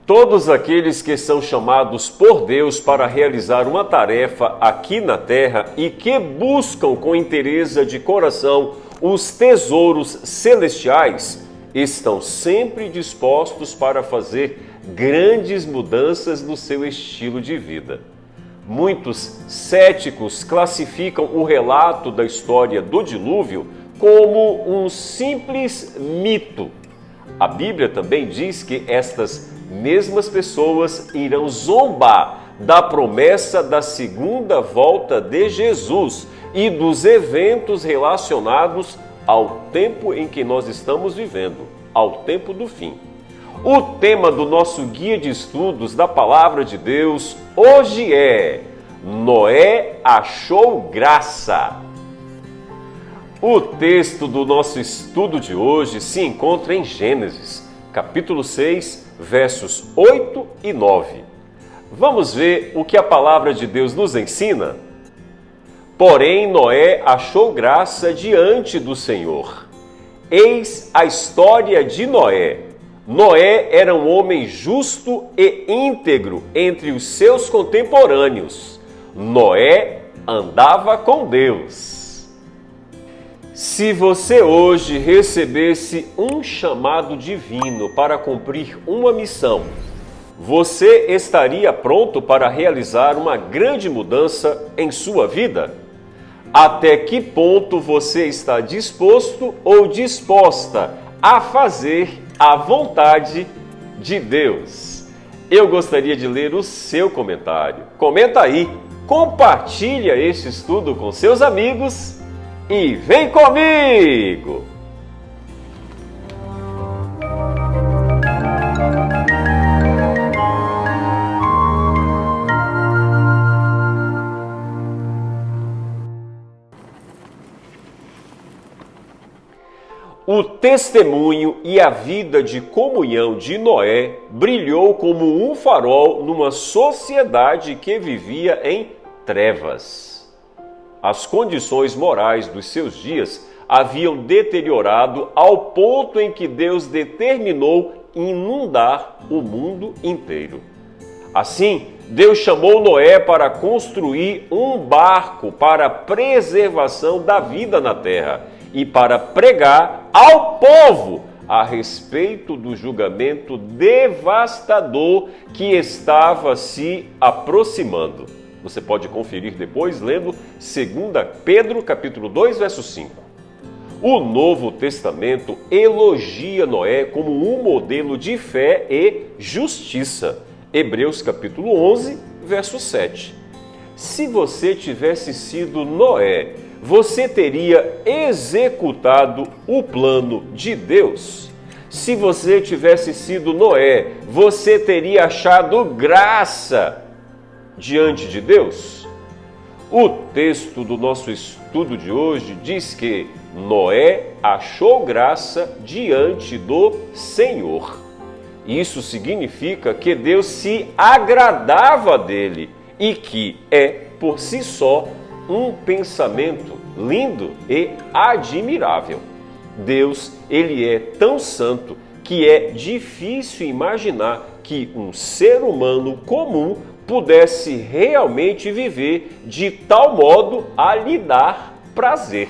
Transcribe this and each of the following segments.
Todos aqueles que são chamados por Deus para realizar uma tarefa aqui na terra e que buscam com inteireza de coração os tesouros celestiais, estão sempre dispostos para fazer grandes mudanças no seu estilo de vida. Muitos céticos classificam o relato da história do dilúvio como um simples mito. A Bíblia também diz que estas mesmas pessoas irão zombar da promessa da segunda volta de Jesus e dos eventos relacionados ao tempo em que nós estamos vivendo, ao tempo do fim. O tema do nosso guia de estudos da Palavra de Deus hoje é Noé achou graça. O texto do nosso estudo de hoje se encontra em Gênesis, capítulo 6, versos 8 e 9. Vamos ver o que a Palavra de Deus nos ensina? Porém, Noé achou graça diante do Senhor. Eis a história de Noé. Noé era um homem justo e íntegro entre os seus contemporâneos. Noé andava com Deus. Se você hoje recebesse um chamado divino para cumprir uma missão, você estaria pronto para realizar uma grande mudança em sua vida? Até que ponto você está disposto ou disposta a fazer a vontade de Deus? Eu gostaria de ler o seu comentário. Comenta aí, compartilha este estudo com seus amigos e vem comigo! O testemunho e a vida de comunhão de Noé brilhou como um farol numa sociedade que vivia em trevas. As condições morais dos seus dias haviam deteriorado ao ponto em que Deus determinou inundar o mundo inteiro. Assim, Deus chamou Noé para construir um barco para a preservação da vida na terra e para pregar ao povo a respeito do julgamento devastador que estava se aproximando. Você pode conferir depois lendo 2 Pedro, capítulo 2, verso 5. O Novo Testamento elogia Noé como um modelo de fé e justiça. Hebreus, capítulo 11, verso 7. Se você tivesse sido Noé, você teria executado o plano de Deus? Se você tivesse sido Noé, você teria achado graça diante de Deus? O texto do nosso estudo de hoje diz que Noé achou graça diante do Senhor. Isso significa que Deus se agradava dele e que é, por si só, um pensamento lindo e admirável. Deus, ele é tão santo que é difícil imaginar que um ser humano comum pudesse realmente viver de tal modo a lhe dar prazer.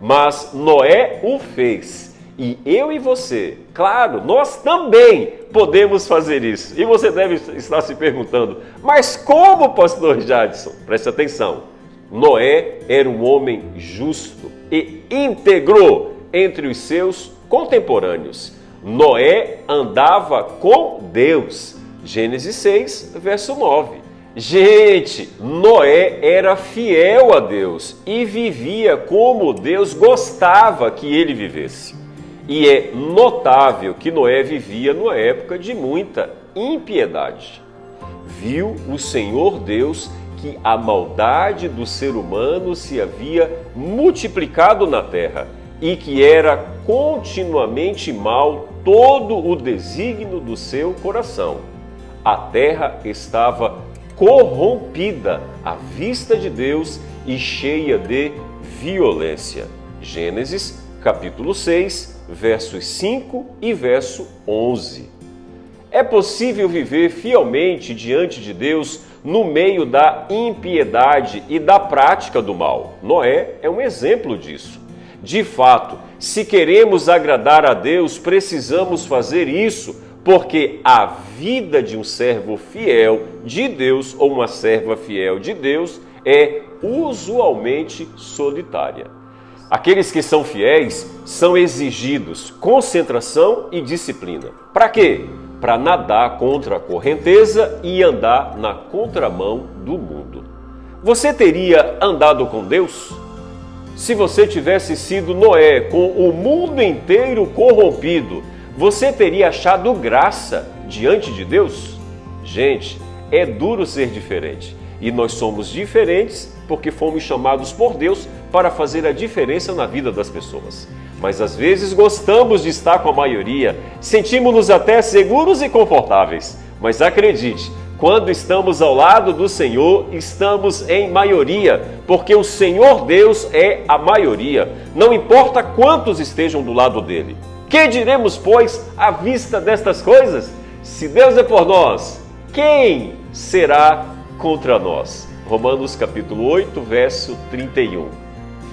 Mas Noé o fez. E eu e você, claro, nós também podemos fazer isso. E você deve estar se perguntando, mas como, pastor Jadson? Preste atenção. Noé era um homem justo e íntegro entre os seus contemporâneos. Noé andava com Deus. Gênesis 6, verso 9. Gente, Noé era fiel a Deus e vivia como Deus gostava que ele vivesse. E é notável que Noé vivia numa época de muita impiedade. Viu o Senhor Deus que a maldade do ser humano se havia multiplicado na terra e que era continuamente mal todo o desígnio do seu coração. A terra estava corrompida à vista de Deus e cheia de violência. Gênesis, capítulo 6, versos 5 e verso 11. É possível viver fielmente diante de Deus no meio da impiedade e da prática do mal. Noé é um exemplo disso. De fato, se queremos agradar a Deus, precisamos fazer isso, porque a vida de um servo fiel de Deus ou uma serva fiel de Deus é usualmente solitária. Aqueles que são fiéis são exigidos concentração e disciplina. Para quê? Para nadar contra a correnteza e andar na contramão do mundo. Você teria andado com Deus? Se você tivesse sido Noé, com o mundo inteiro corrompido, você teria achado graça diante de Deus? Gente, é duro ser diferente. E nós somos diferentes porque fomos chamados por Deus para fazer a diferença na vida das pessoas. Mas às vezes gostamos de estar com a maioria, sentimos-nos até seguros e confortáveis. Mas acredite, quando estamos ao lado do Senhor, estamos em maioria, porque o Senhor Deus é a maioria, não importa quantos estejam do lado dele. Que diremos, pois, à vista destas coisas? Se Deus é por nós, quem será contra nós? Romanos capítulo 8, verso 31.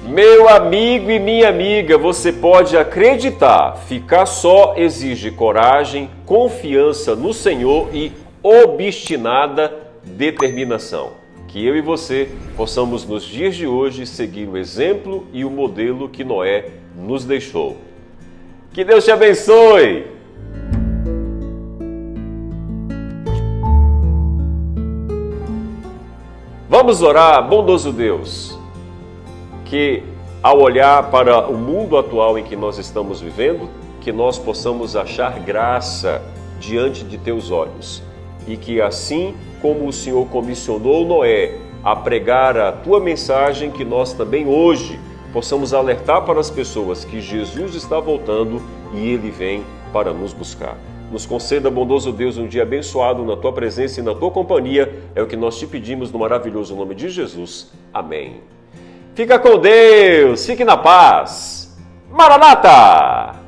Meu amigo e minha amiga, você pode acreditar, ficar só exige coragem, confiança no Senhor e obstinada determinação. Que eu e você possamos nos dias de hoje seguir o exemplo e o modelo que Noé nos deixou. Que Deus te abençoe! Vamos orar, bondoso Deus, que ao olhar para o mundo atual em que nós estamos vivendo, que nós possamos achar graça diante de teus olhos e que assim como o Senhor comissionou Noé a pregar a tua mensagem, que nós também hoje possamos alertar para as pessoas que Jesus está voltando e Ele vem para nos buscar. Nos conceda, bondoso Deus, um dia abençoado na Tua presença e na Tua companhia. É o que nós te pedimos no maravilhoso nome de Jesus. Amém. Fica com Deus, fique na paz. Maranata!